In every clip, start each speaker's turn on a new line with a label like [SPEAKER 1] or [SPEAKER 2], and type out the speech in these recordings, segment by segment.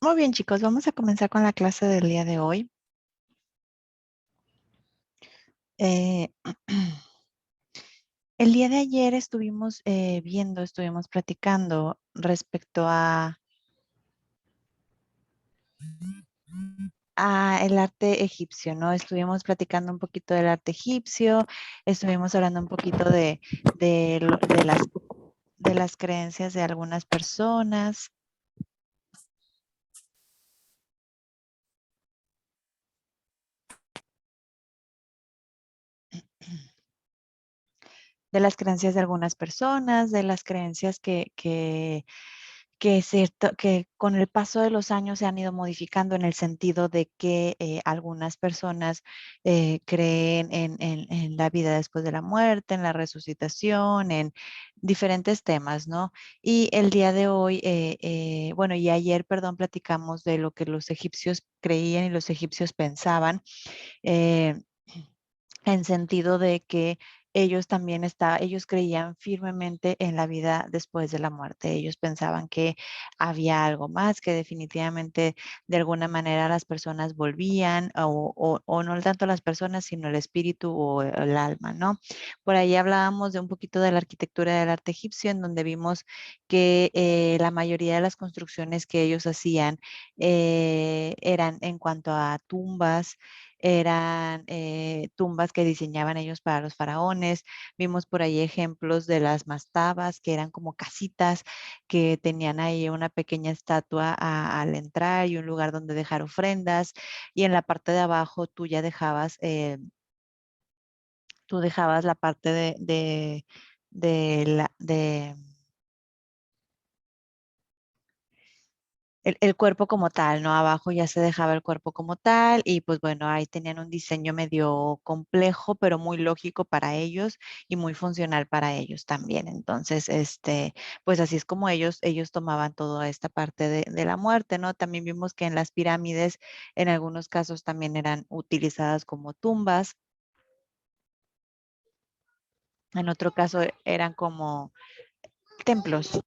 [SPEAKER 1] Muy bien, chicos, vamos a comenzar con la clase del día de hoy. Eh, el día de ayer estuvimos estuvimos platicando respecto a el arte egipcio, ¿no? Estuvimos platicando un poquito del arte egipcio, estuvimos hablando un poquito de las creencias de algunas personas, de las creencias de algunas personas, de las creencias que es cierto que con el paso de los años se han ido modificando en el sentido de que algunas personas creen en la vida después de la muerte, en la resucitación, en diferentes temas, ¿no? Y el día de hoy, bueno, y ayer, perdón, platicamos de lo que los egipcios creían y los egipcios pensaban. eh, en sentido de que ellos creían firmemente en la vida después de la muerte. Ellos pensaban que había algo más, que definitivamente de alguna manera las personas volvían, o no tanto las personas, sino el espíritu o el alma, ¿no? Por ahí hablábamos de un poquito de la arquitectura del arte egipcio, en donde vimos que la mayoría de las construcciones que ellos hacían eran en cuanto a tumbas, eran tumbas que diseñaban ellos para los faraones. Vimos por ahí ejemplos de las mastabas, que eran como casitas que tenían ahí una pequeña estatua al entrar y un lugar donde dejar ofrendas. Y en la parte de abajo tú ya dejabas, tú dejabas la parte de la, de el cuerpo como tal, ¿no? Abajo ya se dejaba el cuerpo como tal y pues bueno, ahí tenían un diseño medio complejo, pero muy lógico para ellos y muy funcional para ellos también. Entonces, pues así es como ellos tomaban toda esta parte de la muerte, ¿no? También vimos que en las pirámides, en algunos casos también eran utilizadas como tumbas, en otro caso eran como templos.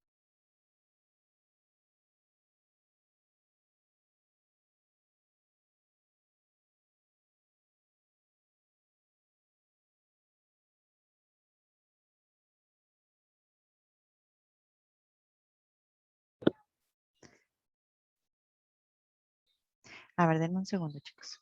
[SPEAKER 1] A ver, denme un segundo, chicos.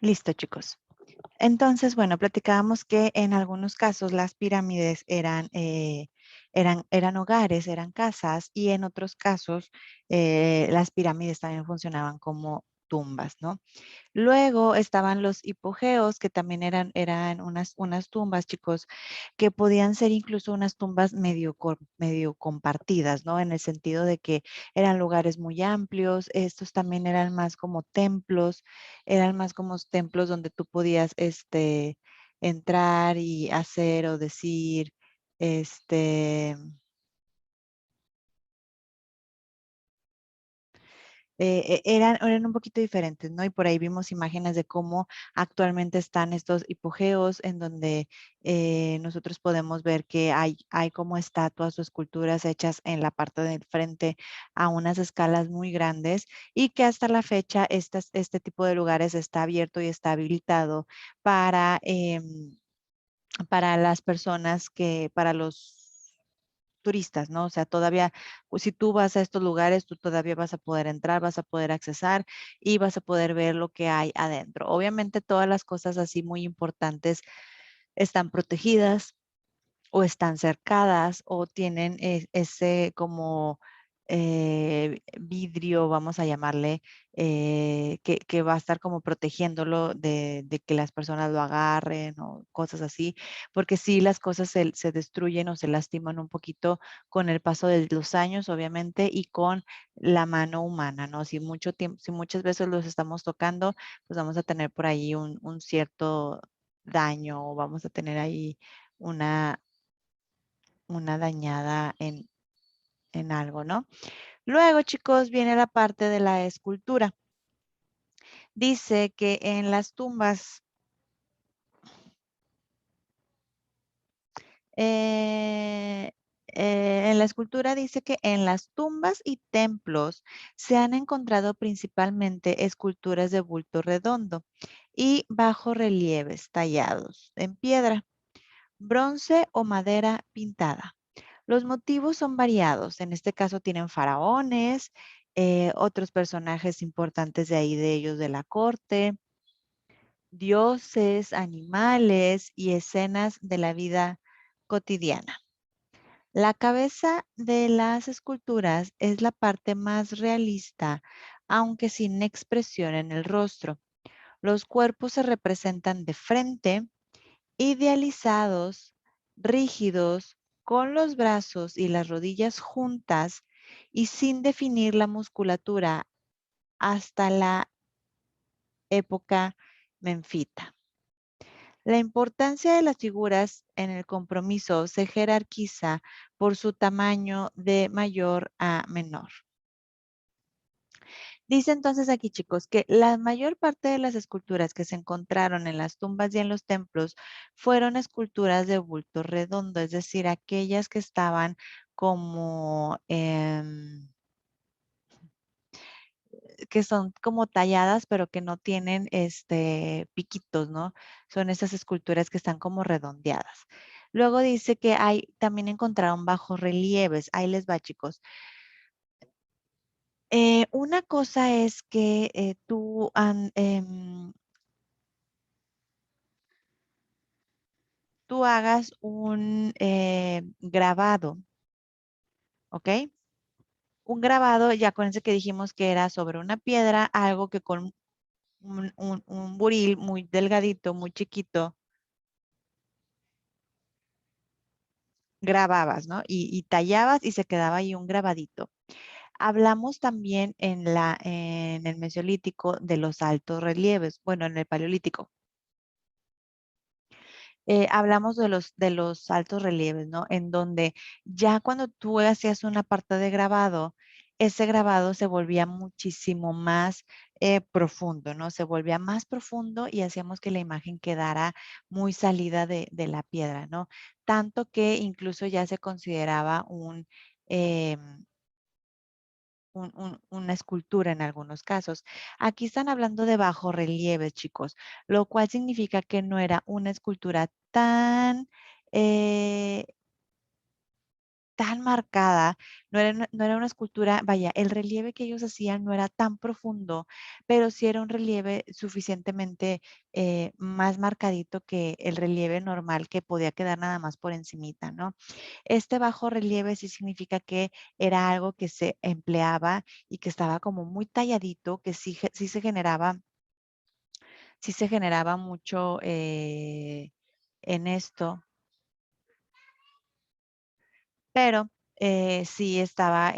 [SPEAKER 1] Listo, chicos. Entonces, bueno, platicábamos que en algunos casos las pirámides eran hogares, eran casas, y en otros casos las pirámides también funcionaban como tumbas, ¿no? Luego estaban los hipogeos, que también eran unas tumbas, chicos, que podían ser incluso unas tumbas medio compartidas, ¿no? En el sentido de que eran lugares muy amplios, estos también eran más como templos, eran más como templos donde tú podías, entrar y hacer o decir, este, eran un poquito diferentes, ¿no? Y por ahí vimos imágenes de cómo actualmente están estos hipogeos en donde nosotros podemos ver que hay como estatuas o esculturas hechas en la parte del frente a unas escalas muy grandes y que hasta la fecha este tipo de lugares está abierto y está habilitado para, para las personas para los turistas, ¿no? O sea, todavía, pues, si tú vas a estos lugares, tú todavía vas a poder entrar, vas a poder accesar y vas a poder ver lo que hay adentro. Obviamente, todas las cosas así muy importantes están protegidas o están cercadas o tienen ese como vidrio, vamos a llamarle, que va a estar como protegiéndolo de que las personas lo agarren o cosas así, porque sí las cosas se destruyen o se lastiman un poquito con el paso de los años, obviamente, y con la mano humana, ¿no? Si mucho tiempo, si muchas veces los estamos tocando, pues vamos a tener por ahí un cierto daño o vamos a tener ahí una dañada en algo, ¿no? Luego, chicos, viene la parte de la escultura. Dice que en las tumbas, eh, en la escultura dice que en las tumbas y templos se han encontrado principalmente esculturas de bulto redondo y bajo relieves tallados en piedra, bronce o madera pintada. Los motivos son variados. En este caso tienen faraones, otros personajes importantes de ahí de ellos de la corte, dioses, animales y escenas de la vida cotidiana. La cabeza de las esculturas es la parte más realista, aunque sin expresión en el rostro. Los cuerpos se representan de frente, idealizados, rígidos, con los brazos y las rodillas juntas y sin definir la musculatura hasta la época menfita. La importancia de las figuras en el compromiso se jerarquiza por su tamaño de mayor a menor. Dice entonces aquí, chicos, que la mayor parte de las esculturas que se encontraron en las tumbas y en los templos fueron esculturas de bulto redondo, es decir, aquellas que estaban como, que son como talladas, pero que no tienen piquitos, ¿no? Son esas esculturas que están como redondeadas. Luego dice que también encontraron bajos relieves. Ahí les va, chicos. Una cosa es que tú hagas un grabado, ¿ok? Un grabado, ya con ese que dijimos que era sobre una piedra, algo que con un buril muy delgadito, muy chiquito, grababas, ¿no? Y tallabas y se quedaba ahí un grabadito. Hablamos también en el Mesolítico de los altos relieves, bueno, en el Paleolítico. Hablamos de los altos relieves, ¿no? En donde ya cuando tú hacías una parte de grabado, ese grabado se volvía muchísimo más profundo, ¿no? Se volvía más profundo y hacíamos que la imagen quedara muy salida de la piedra, ¿no? Tanto que incluso ya se consideraba em, una escultura en algunos casos. Aquí están hablando de bajorrelieves, chicos, lo cual significa que no era una escultura eh, tan marcada, no era una escultura, vaya, el relieve que ellos hacían no era tan profundo, pero sí era un relieve suficientemente más marcadito que el relieve normal que podía quedar nada más por encimita, ¿no? Este bajo relieve sí significa que era algo que se empleaba y que estaba como muy talladito, que sí se generaba mucho en esto, pero sí estaba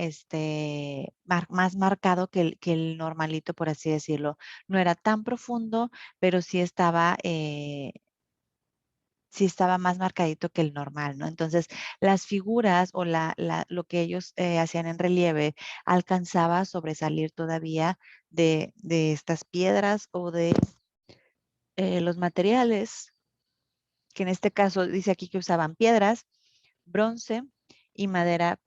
[SPEAKER 1] más marcado que el normalito, por así decirlo. No era tan profundo, pero sí estaba sí estaba más marcadito que el normal, ¿no? Entonces, las figuras o lo que ellos hacían en relieve alcanzaba a sobresalir todavía de estas piedras o de los materiales, que en este caso dice aquí que usaban piedras, bronce y madera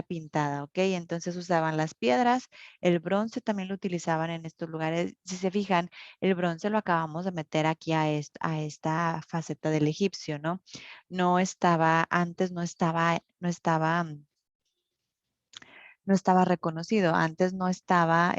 [SPEAKER 1] pintada, ¿ok? Entonces usaban las piedras, el bronce también lo utilizaban en estos lugares. Si se fijan, el bronce lo acabamos de meter aquí a esta faceta del egipcio, ¿no? No estaba, antes no estaba reconocido, antes no estaba,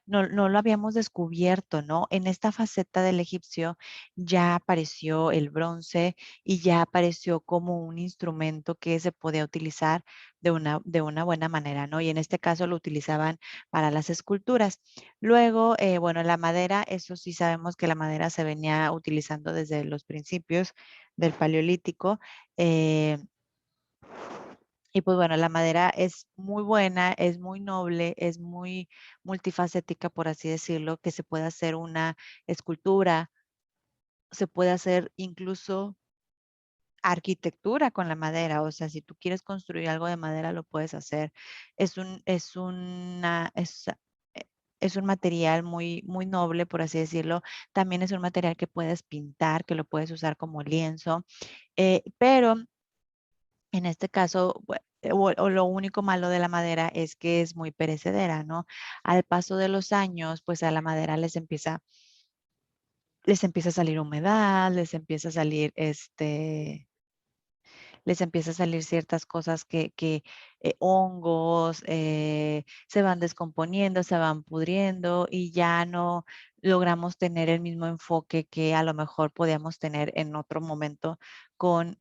[SPEAKER 1] no lo habíamos descubierto, ¿no? En esta faceta del egipcio ya apareció el bronce y ya apareció como un instrumento que se podía utilizar de una buena manera, ¿no? Y en este caso lo utilizaban para las esculturas. Luego, bueno, la madera, eso sí sabemos que la madera se venía utilizando desde los principios del Paleolítico. eh, y pues bueno, la madera es muy buena, es muy noble, es muy multifacética, por así decirlo, que se puede hacer una escultura, se puede hacer incluso arquitectura con la madera. O sea, si tú quieres construir algo de madera, lo puedes hacer. Es un, es una, es un material muy, muy noble, por así decirlo. También es un material que puedes pintar, que lo puedes usar como lienzo. Pero en este caso, o lo único malo de la madera es que es muy perecedera, ¿no? Al paso de los años, pues a la madera les empieza a salir humedad, les empieza a salir ciertas cosas hongos, se van descomponiendo, se van pudriendo y ya no logramos tener el mismo enfoque que a lo mejor podíamos tener en otro momento con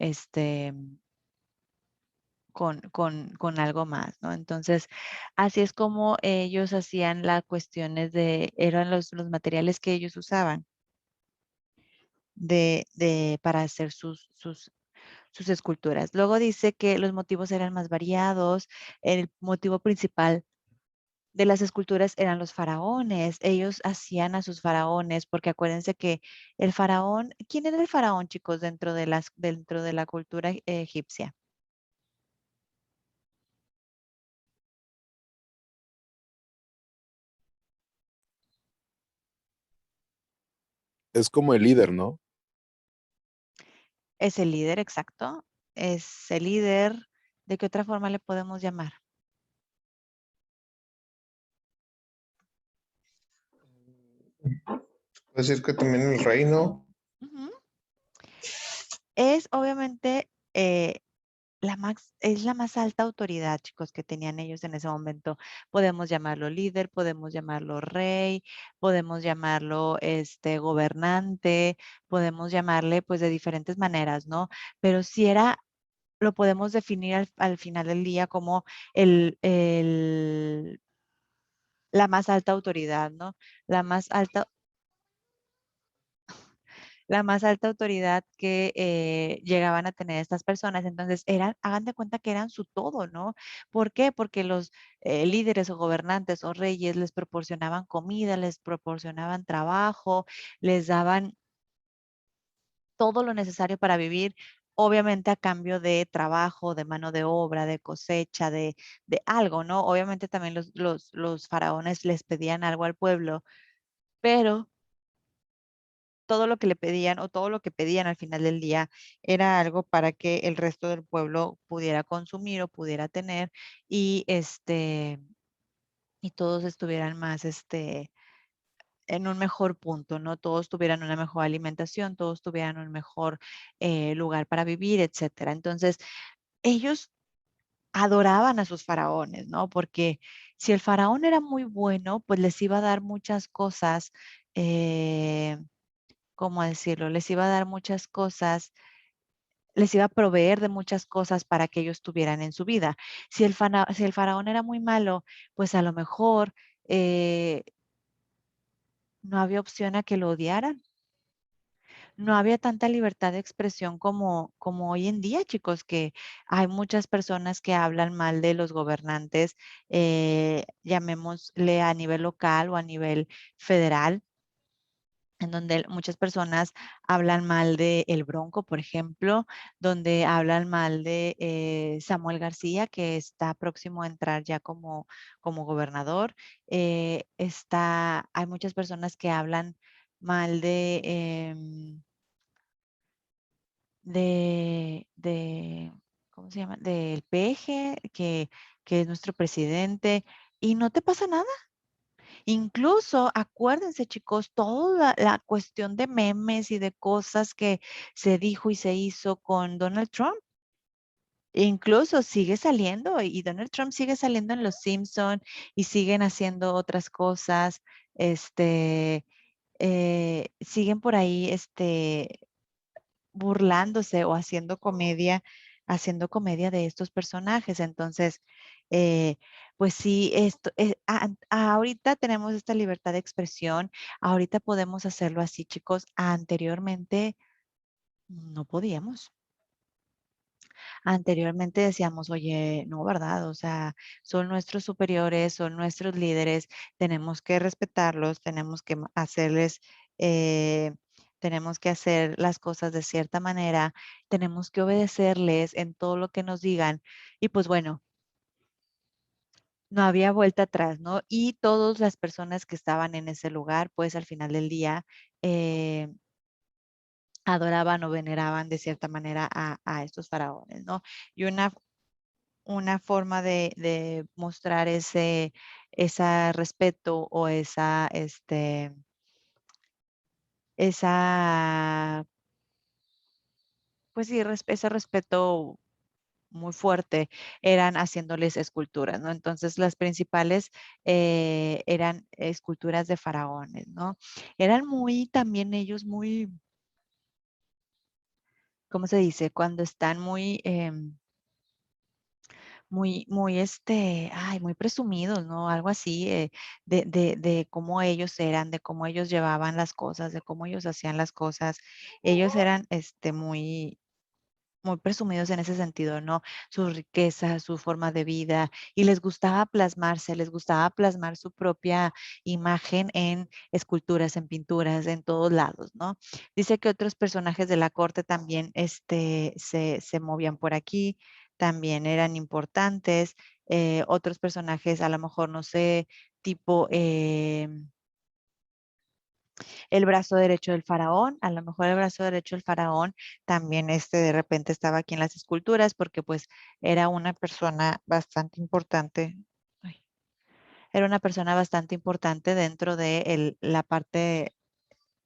[SPEAKER 1] con algo más, ¿no? Entonces, así es como ellos hacían las cuestiones eran los materiales que ellos usaban para hacer sus esculturas. Luego dice que los motivos eran más variados. El motivo principal de las esculturas eran los faraones. Ellos hacían a sus faraones, porque acuérdense que el faraón, ¿quién era el faraón, chicos, dentro de la cultura egipcia?
[SPEAKER 2] Es como el líder, ¿no?
[SPEAKER 1] Es el líder, exacto. Es el líder. ¿De qué otra forma le podemos llamar?
[SPEAKER 3] Puede decir que también el reino.
[SPEAKER 1] Ujú. Es obviamente es la más alta autoridad, chicos, que tenían ellos en ese momento. Podemos llamarlo líder, podemos llamarlo rey, podemos llamarlo gobernante, podemos llamarle pues de diferentes maneras, ¿no? Pero si era, lo podemos definir al final del día como la más alta autoridad, ¿no? La más alta la más alta autoridad que llegaban a tener estas personas. Entonces, hagan de cuenta que eran su todo, ¿no? ¿Por qué? Porque los líderes o gobernantes o reyes les proporcionaban comida, les proporcionaban trabajo, les daban todo lo necesario para vivir, obviamente a cambio de trabajo, de mano de obra, de cosecha, de algo, ¿no? Obviamente también los faraones les pedían algo al pueblo, pero todo lo que le pedían o todo lo que pedían al final del día era algo para que el resto del pueblo pudiera consumir o pudiera tener y y todos estuvieran más en un mejor punto, ¿no? Todos tuvieran una mejor alimentación, todos tuvieran un mejor lugar para vivir, etcétera. Entonces, ellos adoraban a sus faraones, ¿no? Porque si el faraón era muy bueno, pues les iba a dar muchas cosas, ¿cómo decirlo? Les iba a dar muchas cosas, les iba a proveer de muchas cosas para que ellos tuvieran en su vida. Si el faraón era muy malo, pues a lo mejor eh, no había opción a que lo odiaran. No había tanta libertad de expresión como hoy en día, chicos, que hay muchas personas que hablan mal de los gobernantes, llamémosle a nivel local o a nivel federal. en donde muchas personas hablan mal de El Bronco, por ejemplo, donde hablan mal de Samuel García, que está próximo a entrar ya como gobernador. Hay muchas personas que hablan mal de ¿cómo se llama? Del Peje, que es nuestro presidente, y no te pasa nada. Incluso, acuérdense, chicos, toda la cuestión de memes y de cosas que se dijo y se hizo con Donald Trump. Incluso sigue saliendo y Donald Trump sigue saliendo en Los Simpson y siguen haciendo otras cosas, siguen por ahí, burlándose o haciendo comedia de estos personajes. Entonces, eh, pues sí, ahorita tenemos esta libertad de expresión, ahorita podemos hacerlo así, chicos. Anteriormente no podíamos. Anteriormente decíamos, oye, no, ¿verdad? O sea, son nuestros superiores, son nuestros líderes, tenemos que respetarlos, eh, tenemos que hacer las cosas de cierta manera, tenemos que obedecerles en todo lo que nos digan. Y pues bueno, no había vuelta atrás, ¿no? Y todas las personas que estaban en ese lugar, pues al final del día, eh, adoraban o veneraban de cierta manera a estos faraones, ¿no? Y una forma de mostrar ese respeto o esa, pues sí, ese respeto muy fuerte eran haciéndoles esculturas, ¿no? Entonces, las principales eran esculturas de faraones, ¿no? Eran también ellos ¿cómo se dice? Cuando están muy presumidos, ¿no? Algo así, de cómo ellos eran, de cómo ellos llevaban las cosas, de cómo ellos hacían las cosas. Ellos eran, muy presumidos en ese sentido, ¿no? Su riqueza, su forma de vida, y les gustaba plasmarse, les gustaba plasmar su propia imagen en esculturas, en pinturas, en todos lados, ¿no? Dice que otros personajes de la corte también, se movían por aquí, también eran importantes, otros personajes, a lo mejor, no sé, tipo, el brazo derecho del faraón, a lo mejor el brazo derecho del faraón también de repente estaba aquí en las esculturas porque pues era una persona bastante importante. Ay, era una persona bastante importante dentro de la parte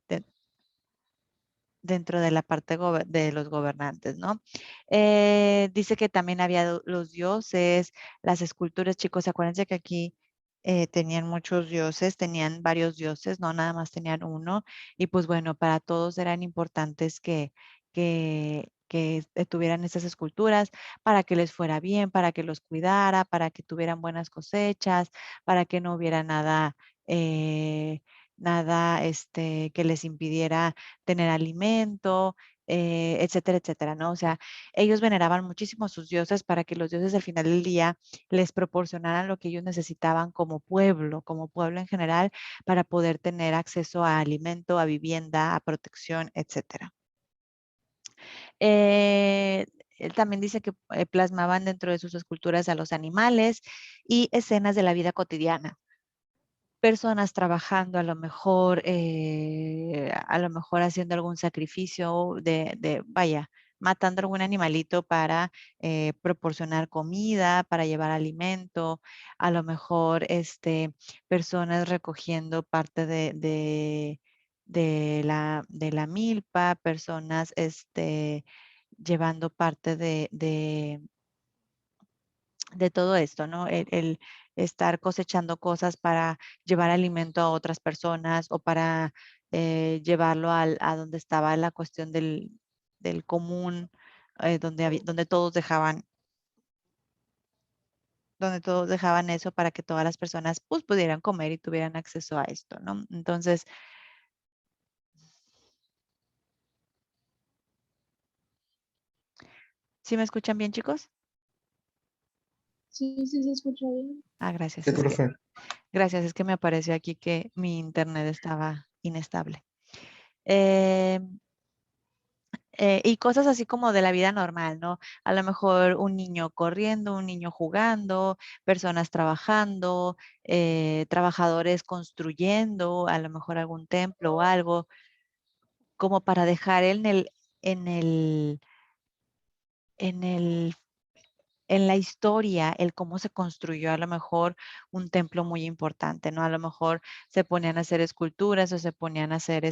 [SPEAKER 1] de, dentro de la parte de los gobernantes, ¿no? Dice que también había los dioses, las esculturas, chicos, acuérdense que aquí tenían muchos dioses, tenían varios dioses, no nada más tenían uno, y pues bueno, para todos eran importantes que tuvieran esas esculturas para que les fuera bien, para que los cuidara, para que tuvieran buenas cosechas, para que no hubiera nada que les impidiera tener alimento, etcétera, etcétera, ¿no? O sea, ellos veneraban muchísimo a sus dioses para que los dioses al final del día les proporcionaran lo que ellos necesitaban como pueblo en general, para poder tener acceso a alimento, a vivienda, a protección, etcétera. Él también dice que plasmaban dentro de sus esculturas a los animales y escenas de la vida cotidiana, personas trabajando a lo mejor haciendo algún sacrificio vaya, matando algún animalito para proporcionar comida, para llevar alimento, a lo mejor personas recogiendo parte de la milpa, personas llevando parte de todo esto, ¿no? El estar cosechando cosas para llevar alimento a otras personas o para llevarlo a donde estaba la cuestión del común, donde todos dejaban eso para que todas las personas pues pudieran comer y tuvieran acceso a esto, ¿no? Entonces, ¿sí me escuchan bien, chicos?
[SPEAKER 4] Sí, sí se escucha bien.
[SPEAKER 1] Gracias.
[SPEAKER 3] Sí, profe.
[SPEAKER 1] Gracias, es que me apareció aquí que mi internet estaba inestable. Eh, y cosas así como de la vida normal, ¿no? A lo mejor un niño corriendo, un niño jugando, personas trabajando, trabajadores construyendo, a lo mejor algún templo o algo, como para dejar en el, en el, en la historia el cómo se construyó a lo mejor un templo muy importante, ¿no? A lo mejor se ponían a hacer esculturas o se ponían a hacer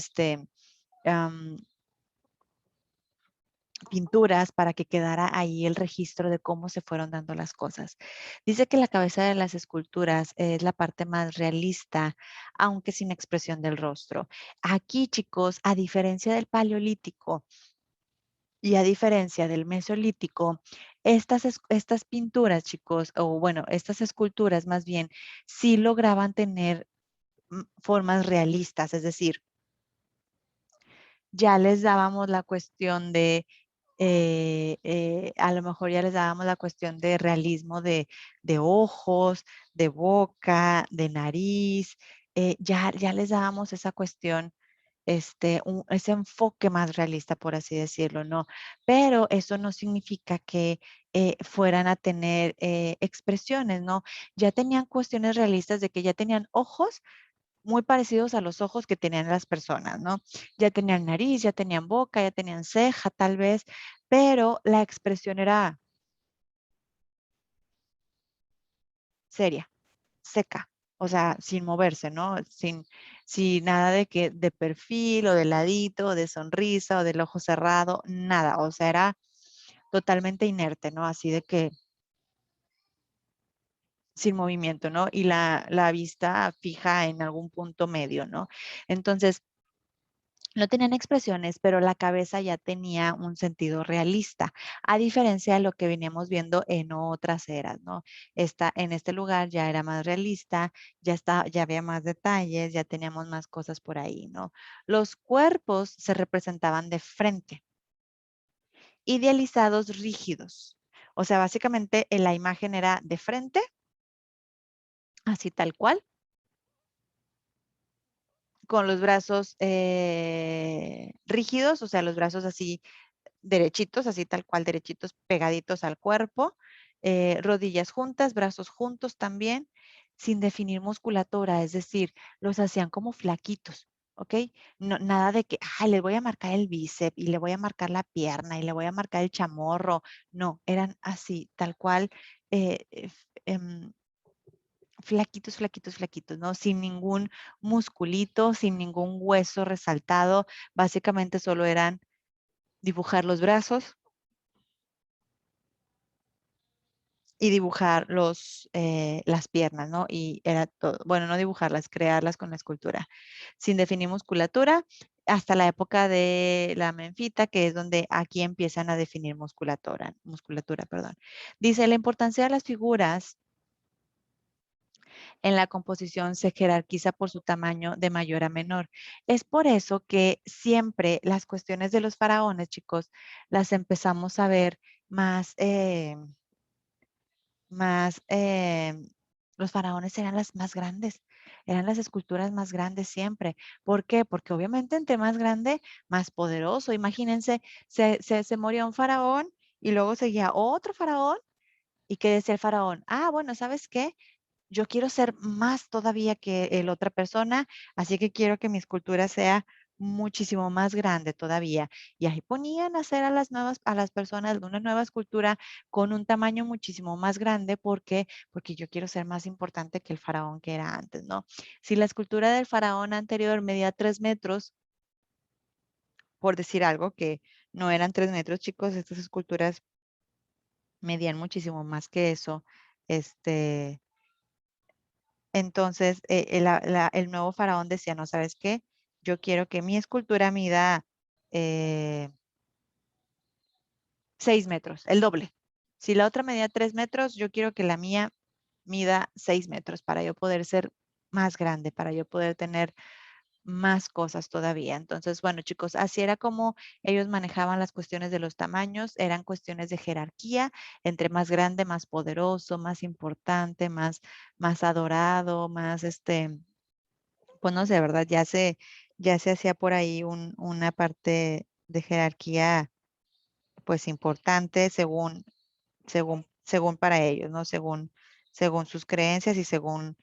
[SPEAKER 1] pinturas para que quedara ahí el registro de cómo se fueron dando las cosas. Dice que la cabeza de las esculturas es la parte más realista, aunque sin expresión del rostro. Aquí, chicos, a diferencia del paleolítico y a diferencia del mesolítico, estas pinturas, chicos, o bueno, estas esculturas más bien, sí lograban tener formas realistas, es decir, ya les dábamos la cuestión de a lo mejor ya les dábamos la cuestión de realismo de ojos, de boca, de nariz, ya les dábamos esa cuestión, ese enfoque más realista, por así decirlo, ¿no? Pero eso no significa que fueran a tener expresiones, ¿no? Ya tenían cuestiones realistas de que ya tenían ojos muy parecidos a los ojos que tenían las personas, ¿no? Ya tenían nariz, ya tenían boca, ya tenían ceja, tal vez, pero la expresión era seria, seca, o sea, sin moverse, ¿no? Sin nada de que de perfil o de ladito, o de sonrisa o del ojo cerrado, nada, o sea, era totalmente inerte, ¿no? Así de que sin movimiento, ¿no? Y la vista fija en algún punto medio, ¿no? Entonces, no tenían expresiones, pero la cabeza ya tenía un sentido realista, a diferencia de lo que veníamos viendo en otras eras, ¿no? En este lugar ya era más realista, ya había más detalles, ya teníamos más cosas por ahí, ¿no? Los cuerpos se representaban de frente, idealizados rígidos. O sea, básicamente la imagen era de frente, así tal cual, con los brazos rígidos, o sea, los brazos así derechitos, así tal cual, derechitos pegaditos al cuerpo, rodillas juntas, brazos juntos también, sin definir musculatura, es decir, los hacían como flaquitos, ¿ok? No, nada de que, ay, le voy a marcar el bíceps y le voy a marcar la pierna y le voy a marcar el chamorro, no, eran así, tal cual, flaquitos, flaquitos, flaquitos, ¿no? Sin ningún musculito, sin ningún hueso resaltado, básicamente solo eran dibujar los brazos y dibujar las piernas, ¿no? Y era todo, bueno, no dibujarlas, crearlas con la escultura, sin definir musculatura, hasta la época de la menfita, que es donde aquí empiezan a definir musculatura, perdón. Dice, la importancia de las figuras en la composición se jerarquiza por su tamaño de mayor a menor. Es por eso que siempre las cuestiones de los faraones, chicos, las empezamos a ver más, más, los faraones eran las más grandes, eran las esculturas más grandes siempre. ¿Por qué? Porque obviamente entre más grande, más poderoso. Imagínense, se moría un faraón y luego seguía otro faraón y ¿qué decía el faraón? Ah, bueno, ¿sabes qué? Yo quiero ser más todavía que la otra persona, así que quiero que mi escultura sea muchísimo más grande todavía. Y ahí ponían a hacer a las personas de una nueva escultura con un tamaño muchísimo más grande, porque yo quiero ser más importante que el faraón que era antes, ¿no? Si la escultura del faraón anterior medía 3 metros, por decir algo, que no eran 3 metros, chicos, estas esculturas medían muchísimo más que eso, este, entonces, el nuevo faraón decía, no, ¿sabes qué? Yo quiero que mi escultura mida eh, 6 metros, el doble. Si la otra medía 3 metros, yo quiero que la mía mida 6 metros para yo poder ser más grande, para yo poder tener más cosas todavía. Entonces, bueno, chicos, así era como ellos manejaban las cuestiones de los tamaños, eran cuestiones de jerarquía, entre más grande, más poderoso, más importante, más adorado, más pues no sé, ¿verdad? ya se hacía por ahí una parte de jerarquía pues importante según para ellos, ¿no? Según sus creencias y según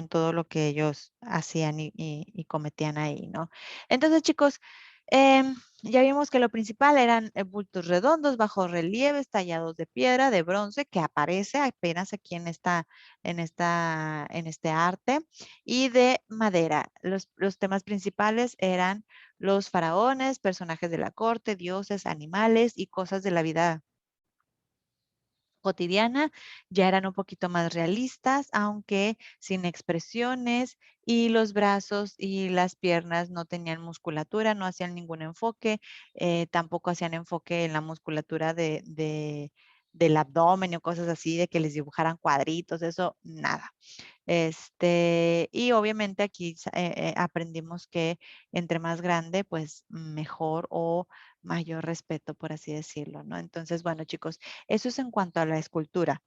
[SPEAKER 1] todo lo que ellos hacían y cometían ahí, ¿no? Entonces, chicos, ya vimos que lo principal eran bultos redondos, bajos relieves, tallados de piedra, de bronce, que aparece apenas aquí en este arte, y de madera. Los temas principales eran los faraones, personajes de la corte, dioses, animales y cosas de la vida cotidiana, ya eran un poquito más realistas, aunque sin expresiones, y los brazos y las piernas no tenían musculatura, no hacían ningún enfoque, tampoco hacían enfoque en la musculatura del abdomen o cosas así, de que les dibujaran cuadritos, eso nada. Y obviamente aquí aprendimos que entre más grande, pues mejor o mayor respeto, por así decirlo, ¿no? Entonces, bueno, chicos, eso es en cuanto a la escultura.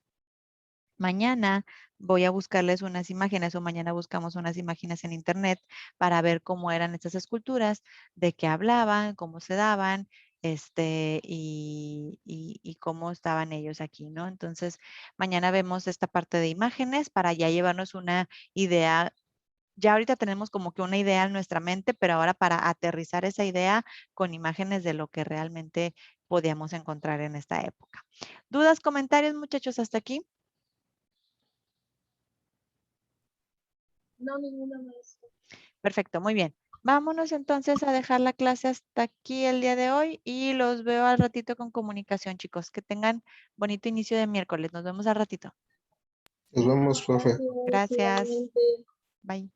[SPEAKER 1] Mañana voy a buscarles unas imágenes o mañana buscamos unas imágenes en internet para ver cómo eran estas esculturas, de qué hablaban, cómo se daban, y cómo estaban ellos aquí, ¿no? Entonces, mañana vemos esta parte de imágenes para ya llevarnos una idea. Ya ahorita tenemos como que una idea en nuestra mente, pero ahora para aterrizar esa idea con imágenes de lo que realmente podíamos encontrar en esta época. ¿Dudas, comentarios, muchachos, hasta aquí?
[SPEAKER 4] No, ninguna maestra.
[SPEAKER 1] Perfecto, muy bien. Vámonos entonces a dejar la clase hasta aquí el día de hoy y los veo al ratito con comunicación, chicos. Que tengan bonito inicio de miércoles. Nos vemos al ratito.
[SPEAKER 3] Nos vemos, profe.
[SPEAKER 4] Gracias,
[SPEAKER 1] Gracias.
[SPEAKER 4] igualmente.
[SPEAKER 1] Bye.